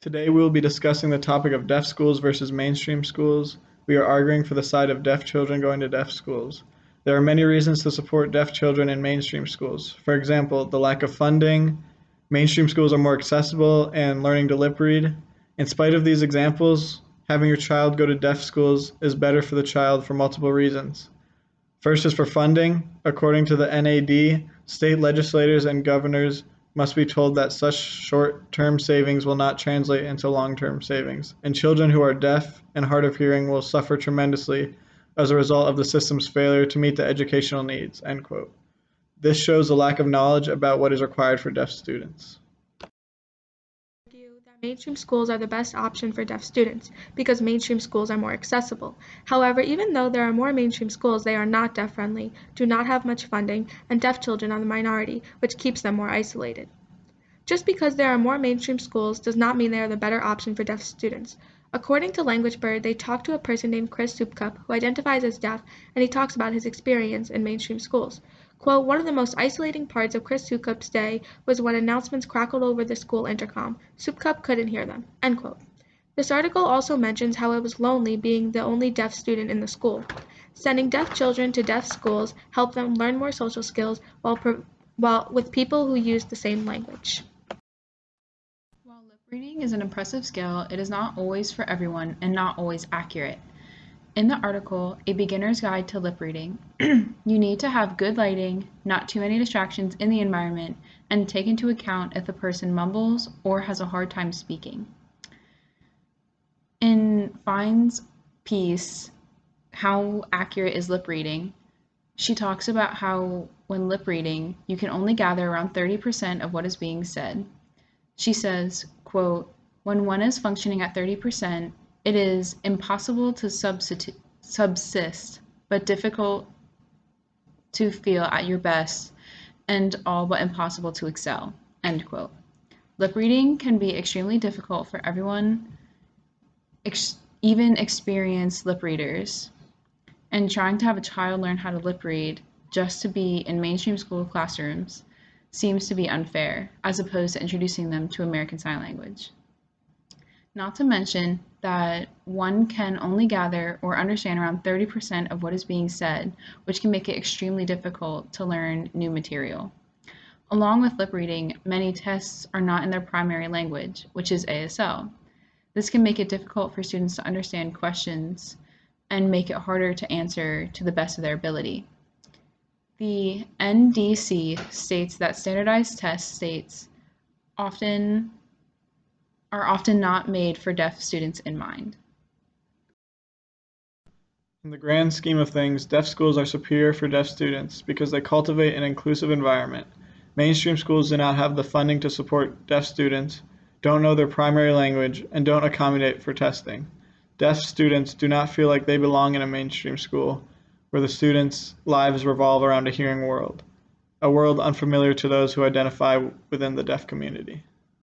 Today we will be discussing the topic of deaf schools versus mainstream schools. We are arguing for the side of deaf children going to deaf schools. There are many reasons to support deaf children in mainstream schools. For example, the lack of funding, mainstream schools are more accessible, and learning to lip read. In spite of these examples, having your child go to deaf schools is better for the child for multiple reasons. First is for funding. According to the NAD, state legislators and governors must be told that such short-term savings will not translate into long-term savings, and children who are deaf and hard of hearing will suffer tremendously as a result of the system's failure to meet the educational needs. End quote. This shows a lack of knowledge about what is required for deaf students. Argue that mainstream schools are the best option for deaf students because mainstream schools are more accessible. However, even though there are more mainstream schools, they are not deaf-friendly, do not have much funding, and deaf children are the minority, which keeps them more isolated. Just because there are more mainstream schools does not mean they are the better option for deaf students. According to LanguageBird, they talked to a person named Chris Soupcup, who identifies as deaf, and he talks about his experience in mainstream schools. Quote, one of the most isolating parts of Chris Soupcup's day was when announcements crackled over the school intercom. Soupcup couldn't hear them. End quote. This article also mentions how it was lonely being the only deaf student in the school. Sending deaf children to deaf schools helped them learn more social skills while with people who use the same language. While lip reading is an impressive skill, it is not always for everyone and not always accurate. In the article, A Beginner's Guide to Lip Reading, you need to have good lighting, not too many distractions in the environment, and take into account if the person mumbles or has a hard time speaking. In Fine's piece, How Accurate is Lip Reading, she talks about how when lip reading, you can only gather around 30% of what is being said. She says, quote, when one is functioning at 30%, it is impossible to subsist, but difficult to feel at your best, and all but impossible to excel, end quote. Lip reading can be extremely difficult for everyone, even experienced lip readers, and trying to have a child learn how to lip read just to be in mainstream school classrooms seems to be unfair, as opposed to introducing them to American Sign Language. Not to mention that one can only gather or understand around 30% of what is being said, which can make it extremely difficult to learn new material. Along with lip reading, many tests are not in their primary language, which is ASL. This can make it difficult for students to understand questions and make it harder to answer to the best of their ability. The NDC states that standardized test are often not made for deaf students in mind. In the grand scheme of things, deaf schools are superior for deaf students because they cultivate an inclusive environment. Mainstream schools do not have the funding to support deaf students, don't know their primary language, and don't accommodate for testing. Deaf students do not feel like they belong in a mainstream school where the students' lives revolve around a hearing world, a world unfamiliar to those who identify within the deaf community.